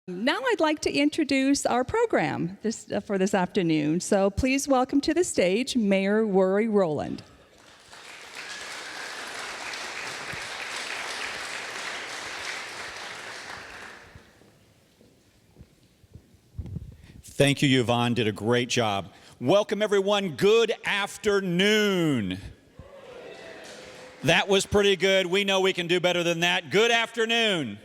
Now I'd like to introduce our program for this afternoon. So please welcome to the stage Mayor Rory Rowland. Thank you, Yvonne. Did a great job. Welcome, everyone. Good afternoon. That was pretty good. We know we can do better than that. Good afternoon.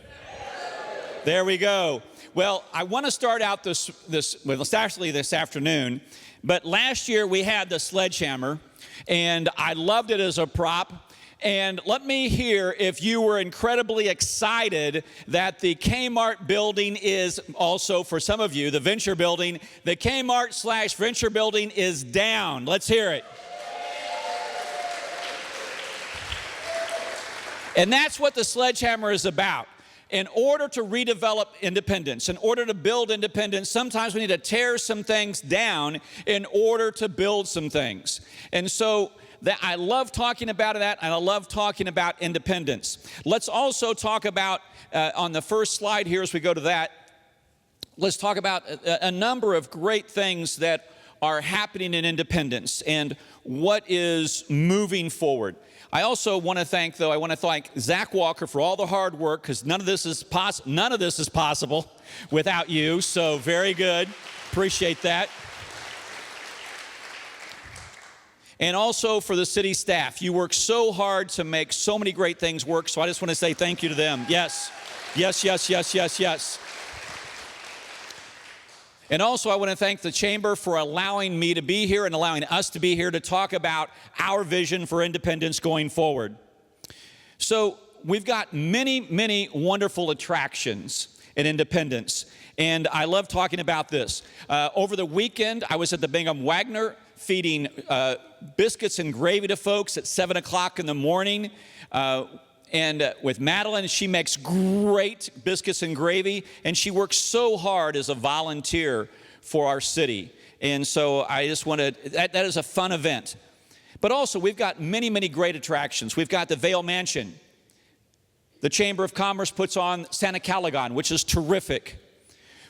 There we go. Well, I want to start out it's actually this afternoon, but last year we had the sledgehammer, and I loved it as a prop. And let me hear if you were incredibly excited that the Kmart building is also, for some of you, the Venture building, the Kmart/Venture building is down. Let's hear it. And that's what the sledgehammer is about. In order to redevelop independence, in order to build independence, sometimes we need to tear some things down in order to build some things. And so I love talking about that, and I love talking about independence. Let's also talk about, on the first slide here as we go to that, let's talk about a number of great things that are happening in independence and what is moving forward. I also want to thank Zach Walker for all the hard work, because none of this is possible without you. So very good. Appreciate that. And also for the city staff. You work so hard to make so many great things work. So I just want to say thank you to them. Yes. Yes, yes, yes, yes, yes. And also I want to thank the Chamber for allowing me to be here and allowing us to be here to talk about our vision for independence going forward. So we've got many, many wonderful attractions in Independence, and I love talking about this. Over the weekend, I was at the Bingham Wagner feeding biscuits and gravy to folks at 7 o'clock in the morning. And with Madeline, she makes great biscuits and gravy, and she works so hard as a volunteer for our city. And so I just wanted, that is a fun event. But also, we've got many, many great attractions. We've got the Vail Mansion. The Chamber of Commerce puts on Santa Caligon, which is terrific.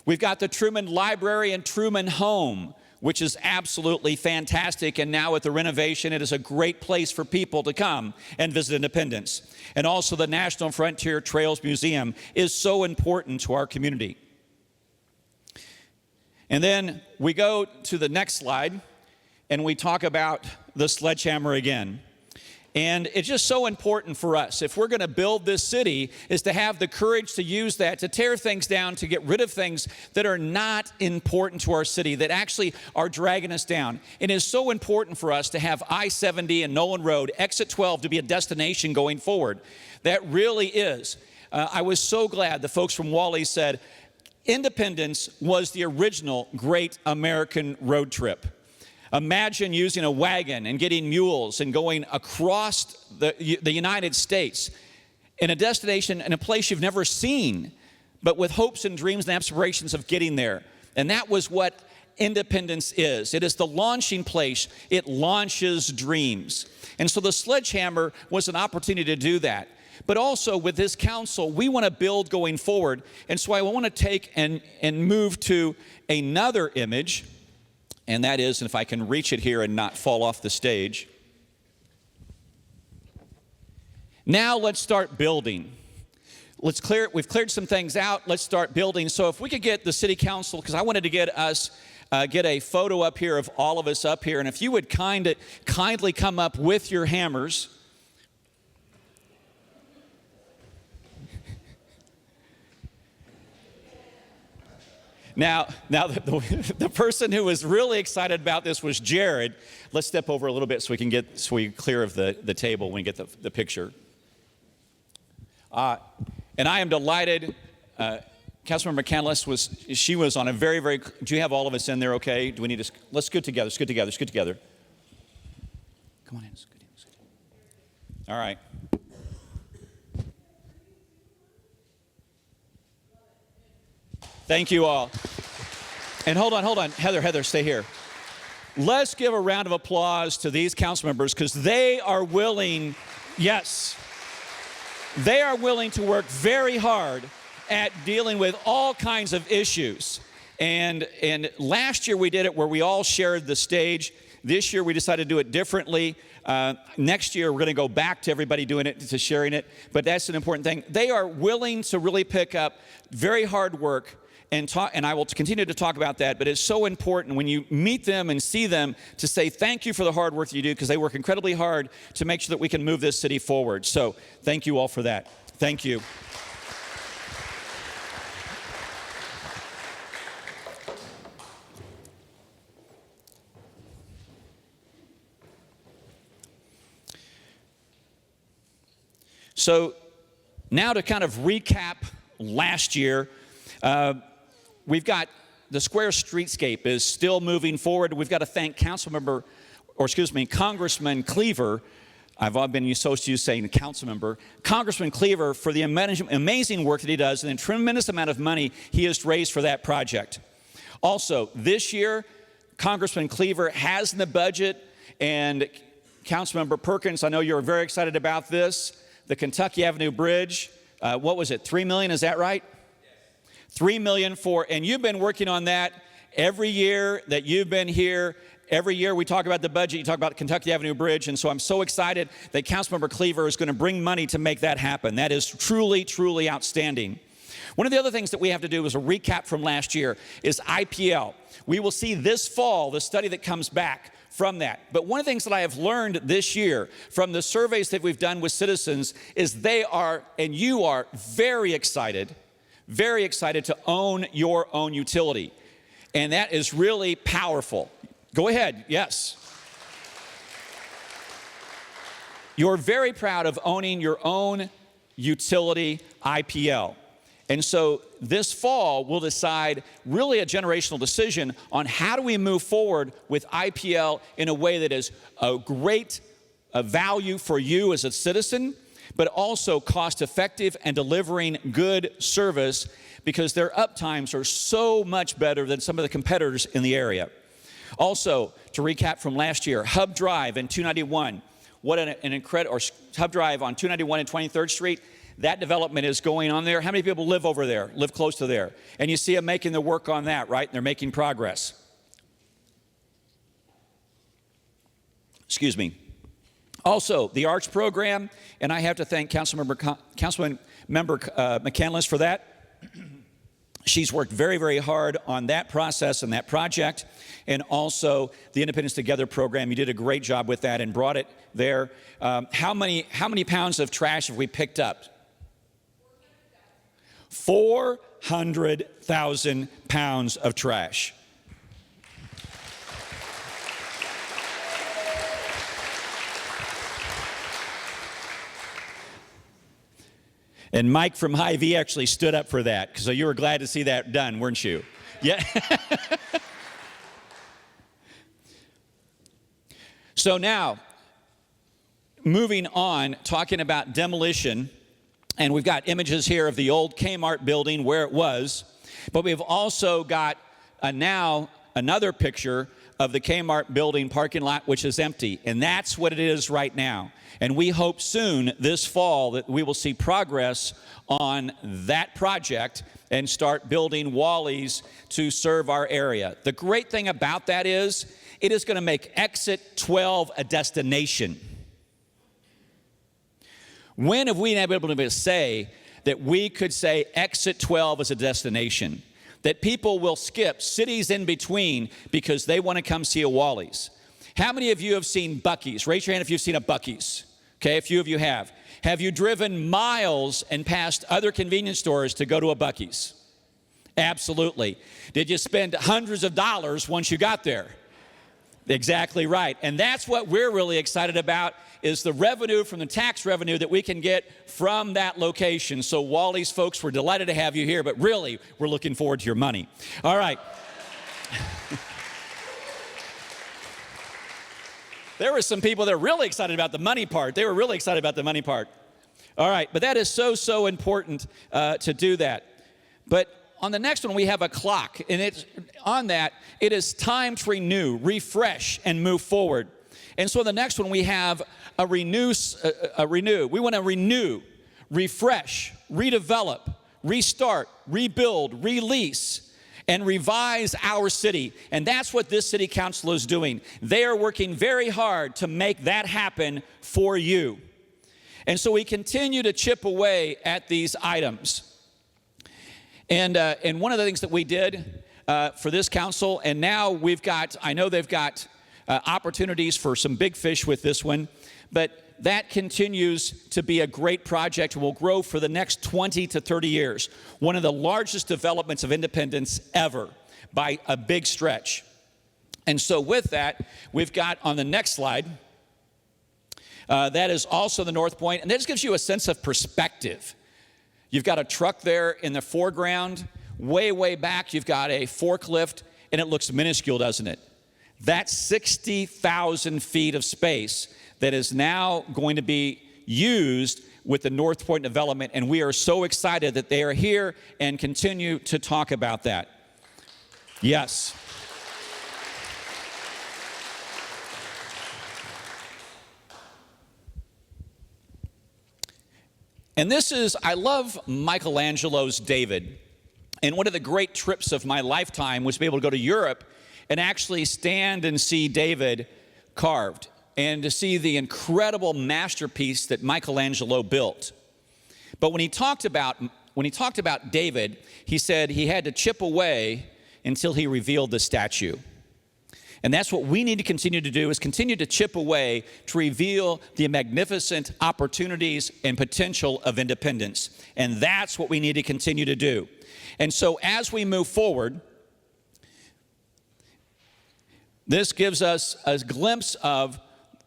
We've got the Truman Library and Truman Home, which is absolutely fantastic. And now with the renovation, it is a great place for people to come and visit Independence. And also the National Frontier Trails Museum is so important to our community. And then we go to the next slide, and we talk about the sledgehammer again. And it's just so important for us, if we're going to build this city, is to have the courage to use that, to tear things down, to get rid of things that are not important to our city, that actually are dragging us down. It is so important for us to have I-70 and Nolan Road, Exit 12, to be a destination going forward. That really is. I was so glad the folks from Wally said, Independence was the original great American road trip. Imagine using a wagon and getting mules and going across the United States in a destination, in a place you've never seen, but with hopes and dreams and aspirations of getting there. And that was what Independence is. It is the launching place. It launches dreams. And so the sledgehammer was an opportunity to do that. But also with this council, we want to build going forward. And so I want to take and move to another image. And that is, and if I can reach it here and not fall off the stage. Now let's start building. We've cleared some things out. Let's start building. So if we could get the city council, because I wanted to get a photo up here of all of us up here. And if you would kindly come up with your hammers. Now the person who was really excited about this was Jared. Let's step over a little bit so we clear of the table when we get the picture. And I am delighted. Councilmember McCandless was on a very, very. Do you have all of us in there? Okay. Do we need to? Let's get together. Let's get together. Come on in. Let's get in. All right. Thank you all. And hold on. Heather, stay here. Let's give a round of applause to these council members, because they are willing, yes, they are willing to work very hard at dealing with all kinds of issues. And last year we did it where we all shared the stage. This year we decided to do it differently. Next year we're going to go back to everybody doing it, to sharing it. But that's an important thing. They are willing to really pick up very hard work and talk, and I will continue to talk about that. But it's so important when you meet them and see them to say thank you for the hard work that you do, because they work incredibly hard to make sure that we can move this city forward. So thank you all for that. Thank you. So now to kind of recap last year, we've got the square streetscape is still moving forward. We've got to thank Congressman Cleaver. I've been so used to saying council member. Congressman Cleaver for the amazing work that he does and the tremendous amount of money he has raised for that project. Also, this year, Congressman Cleaver has in the budget, and Councilmember Perkins, I know you're very excited about this, the Kentucky Avenue Bridge. What was it, $3 million, is that right? Yes. $3 million and you've been working on that every year that you've been here. Every year we talk about the budget, you talk about the Kentucky Avenue Bridge, and so I'm so excited that Councilmember Cleaver is going to bring money to make that happen. That is truly, truly outstanding. One of the other things that we have to do is a recap from last year is IPL. We will see this fall the study that comes back from that. But one of the things that I have learned this year from the surveys that we've done with citizens is they are, and you are, very excited to own your own utility. And that is really powerful. Go ahead, yes. You're very proud of owning your own utility IPL. And so this fall, we'll decide really a generational decision on how do we move forward with IPL in a way that is a great value for you as a citizen, but also cost effective and delivering good service, because their uptimes are so much better than some of the competitors in the area. Also, to recap from last year, Hub Drive and 291. What an incredible, or Hub Drive on 291 and 23rd Street. That development is going on there. How many people live over there, live close to there? And you see them making the work on that, right? They're making progress. Excuse me. Also, the Arts Program, and I have to thank Councilmember McCandless for that. She's worked very, very hard on that process and that project, and also the Independence Together program. You did a great job with that and brought it there. How many pounds of trash have we picked up? 400,000 pounds of trash. And Mike from Hy-Vee actually stood up for that, so you were glad to see that done, weren't you? Yeah. So now, moving on, talking about demolition, and we've got images here of the old Kmart building where it was, but we've also got now another picture of the Kmart building parking lot, which is empty, and that's what it is right now. And we hope soon, this fall, that we will see progress on that project and start building Wally's to serve our area. The great thing about that is, it is going to make Exit 12 a destination. When have we been able to say that we could say Exit 12 is a destination? That people will skip cities in between because they want to come see a Wally's. How many of you have seen Buc-ee's? Raise your hand if you've seen a Buc-ee's. Okay, a few of you have. Have you driven miles and past other convenience stores to go to a Buc-ee's? Absolutely. Did you spend hundreds of dollars once you got there? Exactly right. And that's what we're really excited about, is the revenue from the tax revenue that we can get from that location. So Wally's folks, we're delighted to have you here, but really, we're looking forward to your money. All right. There were some people that are really excited about the money part. They were really excited about the money part. All right, but that is so important to do that. But on the next one, we have a clock, and it's on that, it is time to renew, refresh, and move forward. And so the next one, we have a renew. We want to renew, refresh, redevelop, restart, rebuild, release, and revise our city. And that's what this city council is doing. They are working very hard to make that happen for you. And so we continue to chip away at these items. And one of the things that we did for this council, and now I know they've got opportunities for some big fish with this one, but that continues to be a great project, will grow for the next 20 to 30 years. One of the largest developments of Independence ever by a big stretch. And so with that, we've got on the next slide, that is also the North Point, and that just gives you a sense of perspective. You've got a truck there in the foreground. Way, way back, you've got a forklift, and it looks minuscule, doesn't it? That's 60,000 feet of space that is now going to be used with the North Point development, and we are so excited that they are here and continue to talk about that. Yes. And this is, I love Michelangelo's David. And one of the great trips of my lifetime was to be able to go to Europe and actually stand and see David carved and to see the incredible masterpiece that Michelangelo built. But when he talked about David, he said he had to chip away until he revealed the statue. And that's what we need to continue to do, is continue to chip away to reveal the magnificent opportunities and potential of Independence. And that's what we need to continue to do. And so as we move forward, this gives us a glimpse of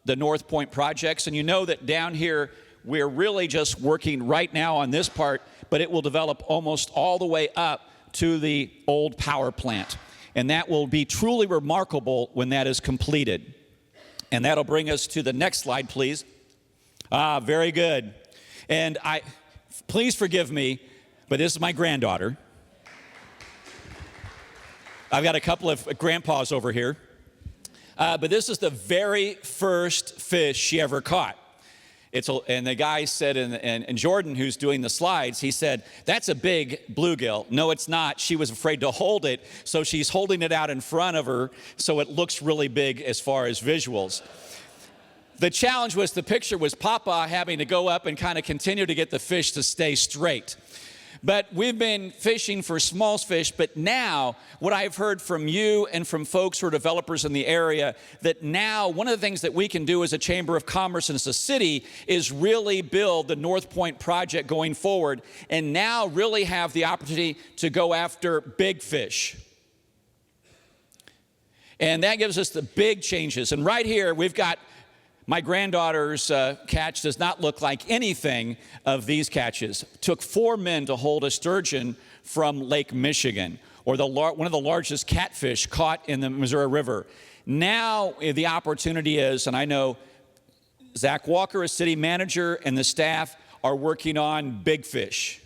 the North Point projects. And you know that down here, we're really just working right now on this part, but it will develop almost all the way up to the old power plant. And that will be truly remarkable when that is completed. And that'll bring us to the next slide, please. Very good. And please forgive me, but this is my granddaughter. I've got a couple of grandpas over here. But this is the very first fish she ever caught. And the guy said, and Jordan, who's doing the slides, he said, that's a big bluegill. No, it's not. She was afraid to hold it, so she's holding it out in front of her so it looks really big as far as visuals. The challenge was the picture was Papa having to go up and kind of continue to get the fish to stay straight. But we've been fishing for small fish, but now what I've heard from you and from folks who are developers in the area, that now one of the things that we can do as a Chamber of Commerce and as a city is really build the North Point project going forward, and now really have the opportunity to go after big fish. And that gives us the big changes. And right here, we've got my granddaughter's catch does not look like anything of these catches. It took 4 men to hold a sturgeon from Lake Michigan, or one of the largest catfish caught in the Missouri River. Now the opportunity is, and I know Zach Walker, as city manager, and the staff are working on big fish.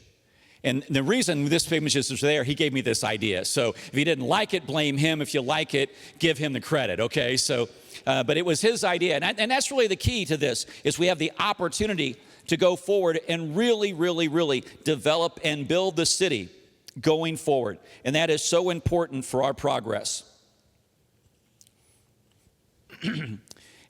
And the reason this image is there, he gave me this idea. So if you didn't like it, blame him. If you like it, give him the credit, okay? So, but it was his idea. And that's really the key to this, is we have the opportunity to go forward and really, really, really develop and build the city going forward. And that is so important for our progress.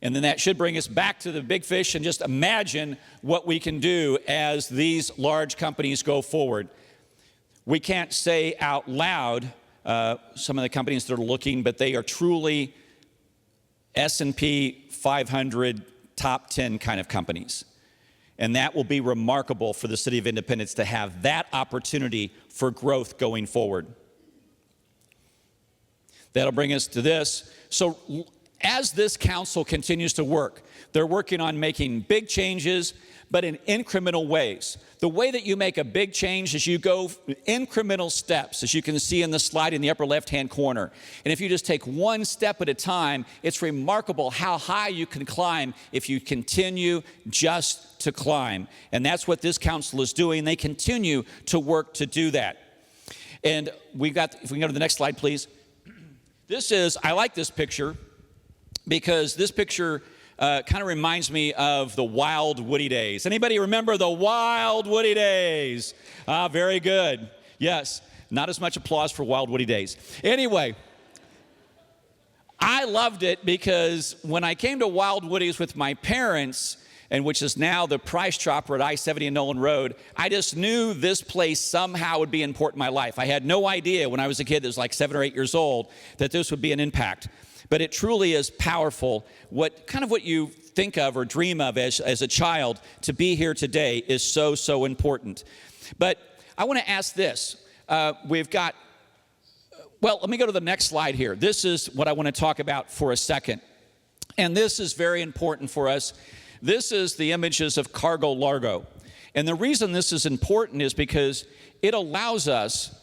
And then that should bring us back to the big fish, and just imagine what we can do as these large companies go forward. We can't say out loud some of the companies that are looking, but they are truly S&P 500 top 10 kind of companies. And that will be remarkable for the City of Independence to have that opportunity for growth going forward. That'll bring us to this. So as this council continues to work, they're working on making big changes, but in incremental ways. The way that you make a big change is you go incremental steps, as you can see in the slide in the upper left-hand corner. And if you just take one step at a time, it's remarkable how high you can climb if you continue just to climb. And that's what this council is doing. They continue to work to do that. And if we can go to the next slide, please. I like this picture, because this picture kind of reminds me of the Wild Woody days. Anybody remember the Wild Woody days? Very good. Yes, not as much applause for Wild Woody days. Anyway, I loved it because when I came to Wild Woody's with my parents, and which is now the Price Chopper at I-70 and Nolan Road, I just knew this place somehow would be important in my life. I had no idea when I was a kid that was like 7 or 8 years old that this would be an impact. But it truly is powerful. What you think of or dream of as a child, to be here today is so, so important. But I want to ask this. Let me go to the next slide here. This is what I want to talk about for a second. And this is very important for us. This is the images of Cargo Largo. And the reason this is important is because it allows us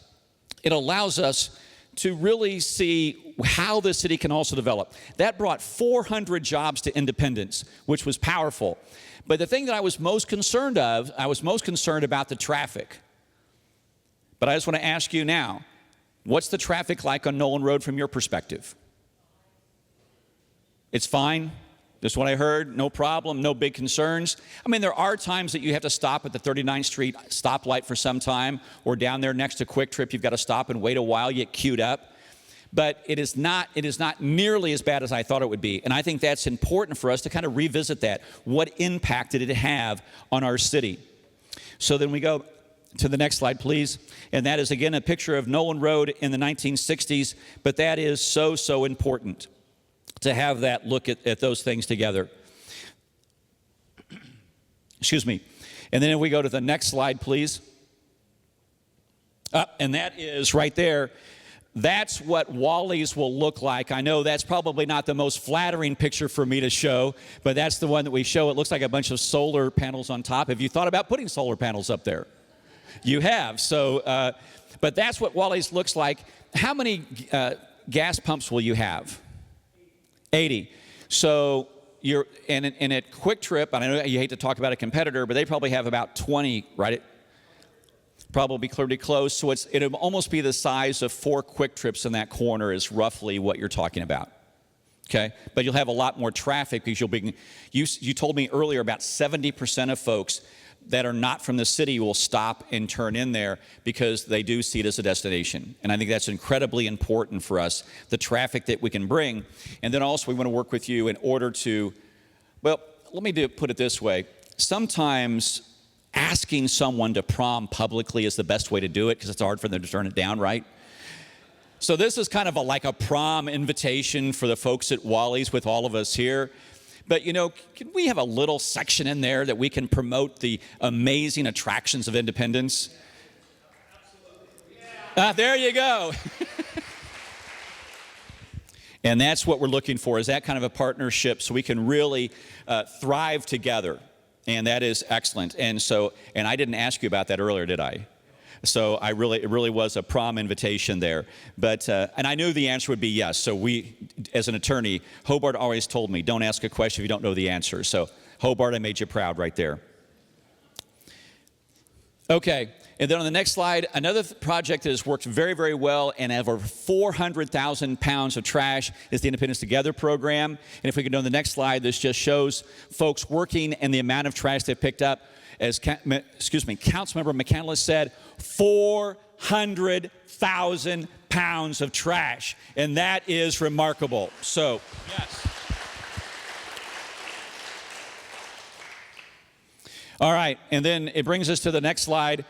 to really see how the city can also develop. That brought 400 jobs to Independence, which was powerful. But the thing that I was most concerned about the traffic. But I just want to ask you now, what's the traffic like on Nolan Road from your perspective? It's fine? That's what I heard, no problem, no big concerns. I mean, there are times that you have to stop at the 39th Street stoplight for some time, or down there next to Quick Trip, you've got to stop and wait a while, you get queued up. But it is not nearly as bad as I thought it would be. And I think that's important for us to kind of revisit that. What impact did it have on our city? So then we go to the next slide, please. And that is, again, a picture of Nolan Road in the 1960s. But that is so, so important to have that look at those things together. Excuse me. And then if we go to the next slide, please. And that is right there. That's what Wally's will look like. I know that's probably not the most flattering picture for me to show, but that's the one that we show. It looks like a bunch of solar panels on top. Have you thought about putting solar panels up there? You have. So, but that's what Wally's looks like. How many gas pumps will you have? 80. So you're and at Quick Trip, and I know you hate to talk about a competitor, but they probably have about 20, right? Probably pretty close. So it'll almost be the size of 4 Quick Trips in that corner is roughly what you're talking about. Okay? But you'll have a lot more traffic because you told me earlier about 70% of folks that are not from the city will stop and turn in there because they do see it as a destination. And I think that's incredibly important for us, the traffic that we can bring. And then also we want to work with you in order to, well, let me put it this way. Sometimes asking someone to prom publicly is the best way to do it because it's hard for them to turn it down, right? So this is kind of like a prom invitation for the folks at Wally's with all of us here. But, can we have a little section in there that we can promote the amazing attractions of Independence? There you go. And that's what we're looking for, is that kind of a partnership so we can really thrive together. And that is excellent. And I didn't ask you about that earlier, did I? So it really was a prom invitation there. But, and I knew the answer would be yes. So as an attorney, Hobart always told me, don't ask a question if you don't know the answer. So Hobart, I made you proud right there. Okay, and then on the next slide, another project that has worked very, very well and over 400,000 pounds of trash is the Independence Together program. And if we can go to the next slide, this just shows folks working and the amount of trash they've picked up. As Councilmember McCandless said, 400,000 pounds of trash. And that is remarkable. So, yes. All right, and then it brings us to the next slide.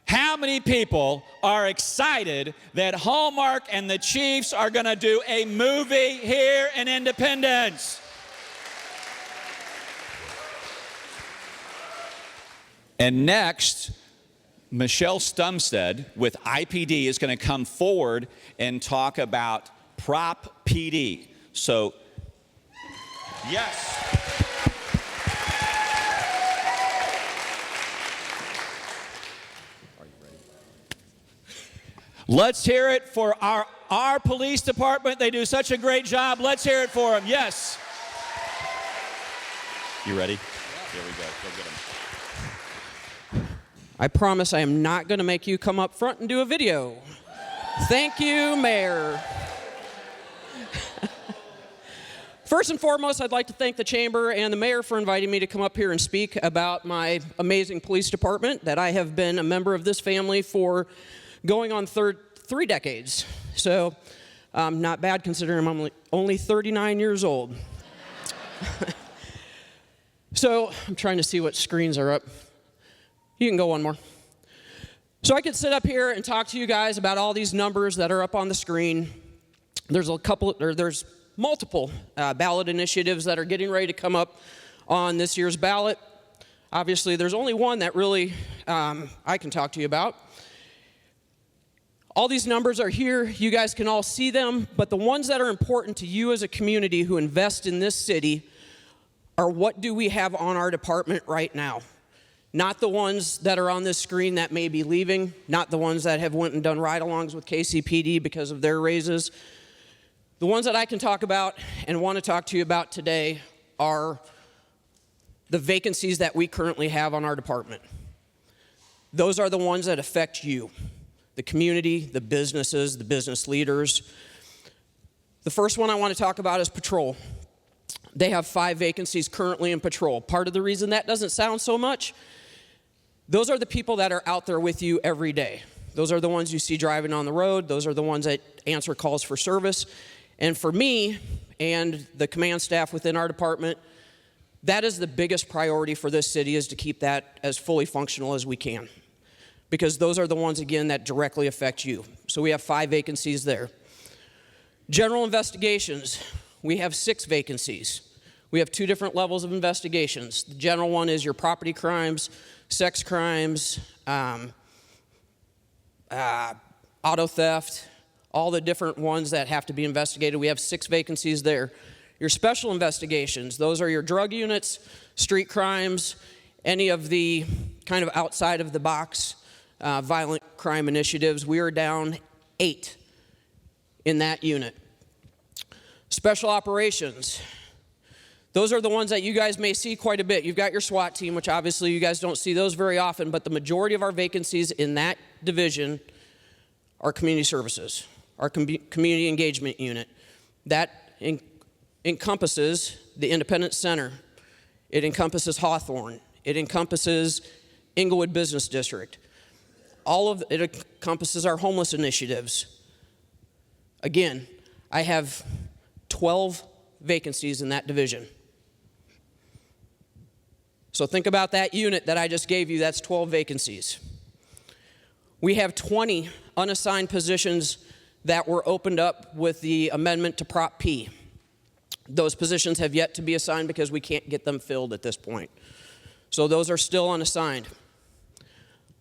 How many people are excited that Hallmark and the Chiefs are going to do a movie here in Independence? And next, Michelle Stumstead with IPD is going to come forward and talk about Prop PD. So, yes. Are you ready? Let's hear it for our police department. They do such a great job. Let's hear it for them. Yes. You ready? Here we go. Go get them. I promise I am not going to make you come up front and do a video. Thank you, Mayor. First and foremost, I'd like to thank the Chamber and the Mayor for inviting me to come up here and speak about my amazing police department, that I have been a member of this family for going on 3 decades. So, not bad considering I'm only 39 years old. So, I'm trying to see what screens are up. You can go one more. So I could sit up here and talk to you guys about all these numbers that are up on the screen. There's multiple ballot initiatives that are getting ready to come up on this year's ballot. Obviously, there's only one that really I can talk to you about. All these numbers are here. You guys can all see them, but the ones that are important to you as a community who invest in this city are what do we have on our department right now. Not the ones that are on this screen that may be leaving, not the ones that have went and done ride-alongs with KCPD because of their raises. The ones that I can talk about and want to talk to you about today are the vacancies that we currently have on our department. Those are the ones that affect you, the community, the businesses, the business leaders. The first one I want to talk about is patrol. They have 5 vacancies currently in patrol. Part of the reason that doesn't sound so much, those are the people that are out there with you every day. Those are the ones you see driving on the road. Those are the ones that answer calls for service. And for me and the command staff within our department, that is the biggest priority for this city, is to keep that as fully functional as we can. Because those are the ones, again, that directly affect you. So we have 5 vacancies there. General investigations, we have 6 vacancies. We have 2 different levels of investigations. The general one is your property crimes, sex crimes, auto theft, all the different ones that have to be investigated. We have 6 vacancies there. Your special investigations, those are your drug units, street crimes, any of the kind of outside of the box violent crime initiatives. We are down 8 in that unit. Special operations, those are the ones that you guys may see quite a bit. You've got your SWAT team, which obviously you guys don't see those very often, but the majority of our vacancies in that division are community services, our community engagement unit. That encompasses the Independence Center. It encompasses Hawthorne. It encompasses Inglewood Business District. It encompasses our homeless initiatives. Again, I have 12 vacancies in that division. So think about that unit that I just gave you, that's 12 vacancies. We have 20 unassigned positions that were opened up with the amendment to Prop P. Those positions have yet to be assigned because we can't get them filled at this point. So those are still unassigned.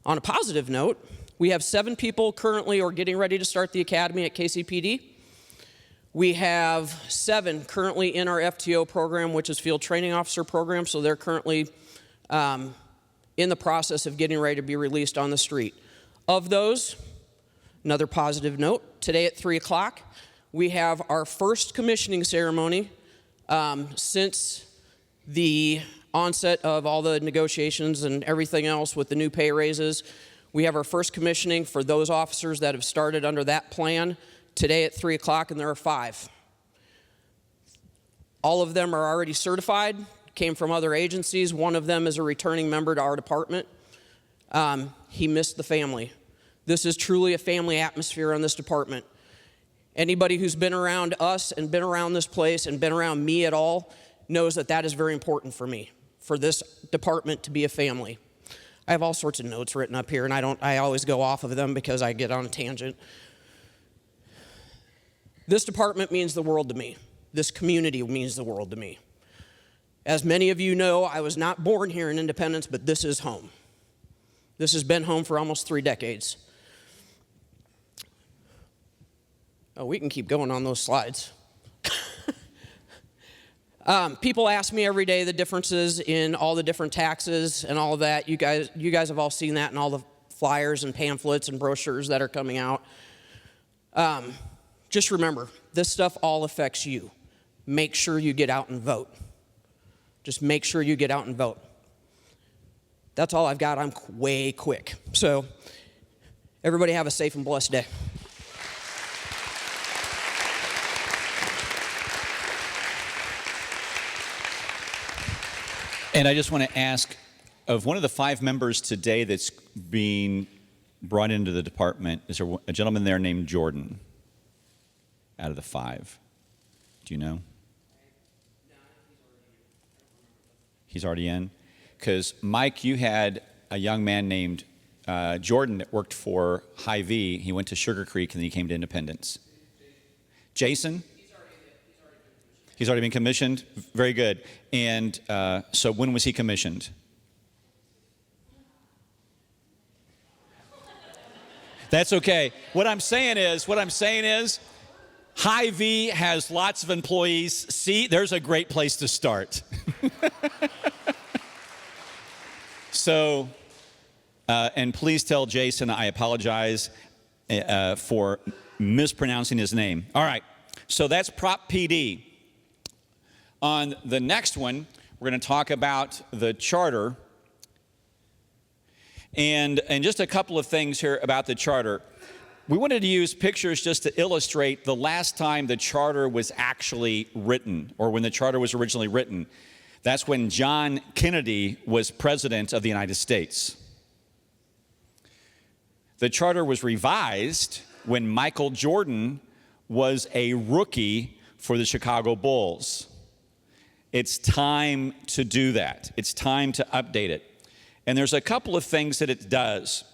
On a positive note, we have 7 people currently or getting ready to start the academy at KCPD. We have 7 currently in our FTO program, which is Field Training Officer Program, so they're currently in the process of getting ready to be released on the street. Of those, another positive note, today at 3 o'clock, we have our first commissioning ceremony since the onset of all the negotiations and everything else with the new pay raises. We have our first commissioning for those officers that have started under that plan today at 3 o'clock, and there are 5. All of them are already certified, came from other agencies. One of them is a returning member to our department. He missed the family. This is truly a family atmosphere on this department. Anybody who's been around us and been around this place and been around me at all knows that that is very important for me, for this department to be a family. I have all sorts of notes written up here, and I always go off of them because I get on a tangent. This department means the world to me. This community means the world to me. As many of you know, I was not born here in Independence, but this is home. This has been home for almost 3 decades. Oh, we can keep going on those slides. People ask me every day the differences in all the different taxes and all of that. You guys have all seen that in all the flyers and pamphlets and brochures that are coming out. Just remember, this stuff all affects you. Make sure you get out and vote. Just make sure you get out and vote. That's all I've got. I'm way quick. So everybody have a safe and blessed day. And I just want to ask, of one of the 5 members today that's being brought into the department, is there a gentleman there named Jordan out of the 5? Do you know? He's already in? Because, Mike, you had a young man named Jordan that worked for Hy-Vee. He went to Sugar Creek and then he came to Independence. Jason? He's already been commissioned? Very good. And so when was he commissioned? That's okay. What I'm saying is, Hy-Vee has lots of employees. See, there's a great place to start. So, and please tell Jason I apologize for mispronouncing his name. All right, so that's Prop PD. On the next one, we're going to talk about the charter. And just a couple of things here about the charter. We wanted to use pictures just to illustrate the last time the charter was actually written, or when the charter was originally written. That's when John Kennedy was president of the United States. The charter was revised when Michael Jordan was a rookie for the Chicago Bulls. It's time to do that. It's time to update it. And there's a couple of things that it does.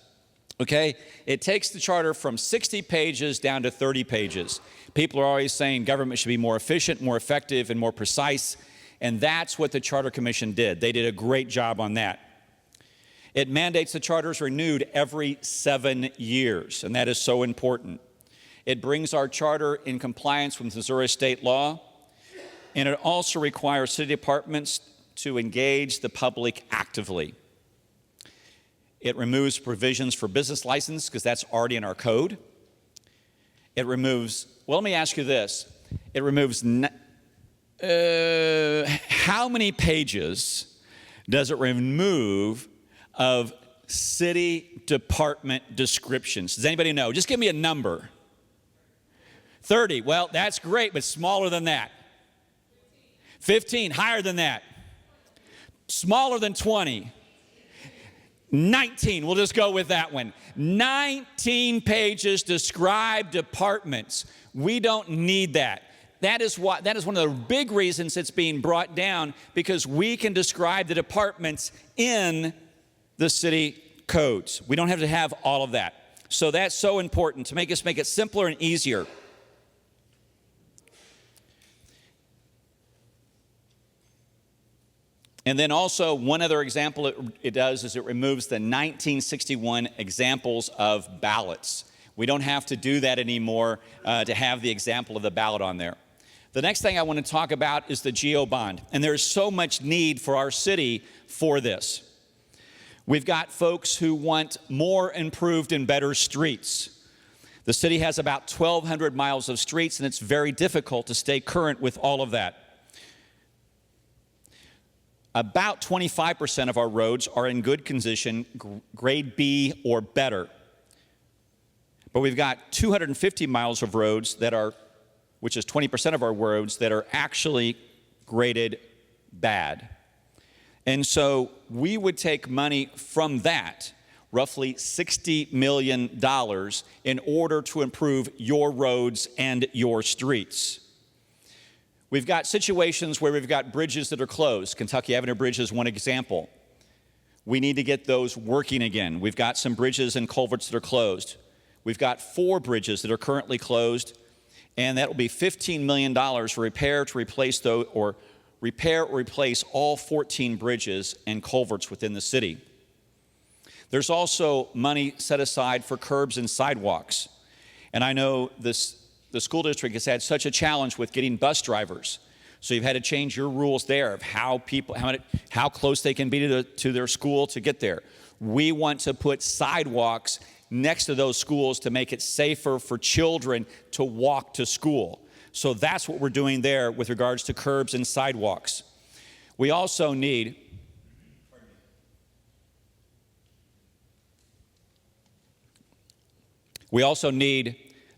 Okay, it takes the charter from 60 pages down to 30 pages. People are always saying government should be more efficient, more effective, and more precise, and that's what the Charter Commission did. They did a great job on that. It mandates the charters renewed every 7 years, and that is so important. It brings our charter in compliance with Missouri state law, and it also requires city departments to engage the public actively. It removes provisions for business license because that's already in our code. It removes, well, let me ask you this. It removes, how many pages does it remove of city department descriptions? Does anybody know? Just give me a number. 30. Well, that's great, but smaller than that. 15. Higher than that. Smaller than 20. 19, we'll just go with that one. 19 pages describe departments. We don't need that. That is one of the big reasons it's being brought down, because we can describe the departments in the city codes. We don't have to have all of that. So that's so important to make it simpler and easier. And then also, one other example it does is it removes the 1961 examples of ballots. We don't have to do that anymore to have the example of the ballot on there. The next thing I want to talk about is the GO bond. And there's so much need for our city for this. We've got folks who want more improved and better streets. The city has about 1,200 miles of streets, and it's very difficult to stay current with all of that. About 25% of our roads are in good condition, grade B or better. But we've got 250 miles of roads that are, which is 20% of our roads, that are actually graded bad. And so we would take money from that, roughly $60 million, in order to improve your roads and your streets. We've got situations where we've got bridges that are closed. Kentucky Avenue Bridge is one example. We need to get those working again. We've got some bridges and culverts that are closed. We've got 4 bridges that are currently closed, and that will be $15 million for repair to replace those, or repair or replace all 14 bridges and culverts within the city. There's also money set aside for curbs and sidewalks. And I know the school district has had such a challenge with getting bus drivers. So you've had to change your rules there of how close they can be to their school to get there. We want to put sidewalks next to those schools to make it safer for children to walk to school. So that's what we're doing there with regards to curbs and sidewalks. We also need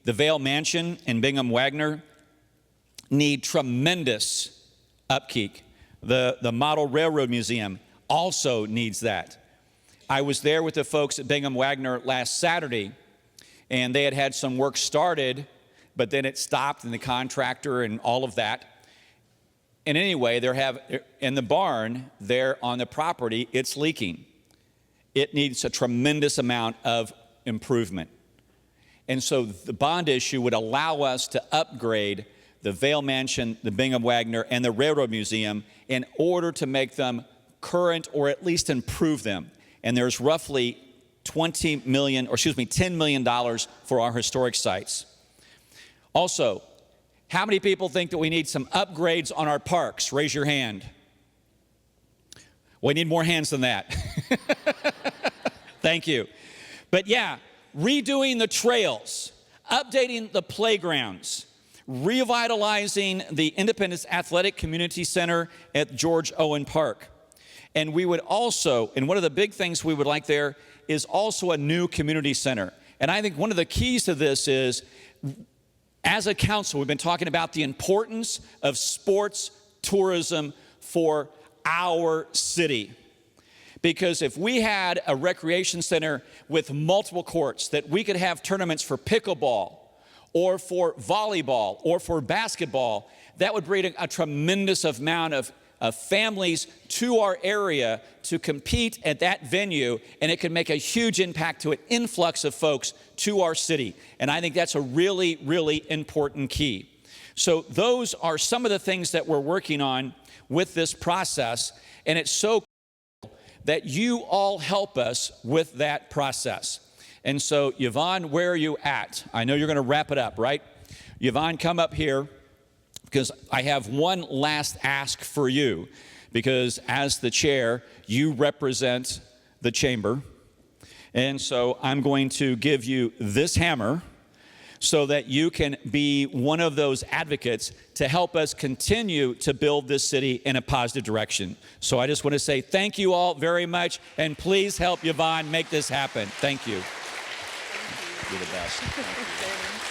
the Vale Mansion and Bingham Wagner need tremendous upkeep. The Model Railroad Museum also needs that. I was there with the folks at Bingham Wagner last Saturday, and they had some work started, but then it stopped, and the contractor and all of that. And anyway, in the barn there on the property, it's leaking. It needs a tremendous amount of improvement. And so the bond issue would allow us to upgrade the Vail Mansion, the Bingham Wagner, and the Railroad Museum in order to make them current or at least improve them. And there's roughly $10 million for our historic sites. Also, how many people think that we need some upgrades on our parks? Raise your hand. We need more hands than that. Thank you. But yeah, redoing the trails, updating the playgrounds, revitalizing the Independence Athletic Community Center at George Owen Park. And we would also, and one of the big things we would like there is also a new community center. And I think one of the keys to this is, as a council, we've been talking about the importance of sports tourism for our city. Because if we had a recreation center with multiple courts that we could have tournaments for pickleball or for volleyball or for basketball, that would bring a tremendous amount of families to our area to compete at that venue, and it could make a huge impact to an influx of folks to our city. And I think that's a really, really important key. So those are some of the things that we're working on with this process, and it's so cool that you all help us with that process. And so, Yvonne, where are you at? I know you're going to wrap it up, right? Yvonne, come up here, because I have one last ask for you, because as the chair, you represent the chamber. And so I'm going to give you this hammer so that you can be one of those advocates to help us continue to build this city in a positive direction. So I just want to say thank you all very much, and please help Yvonne make this happen. Thank you. You're the best. Thank you.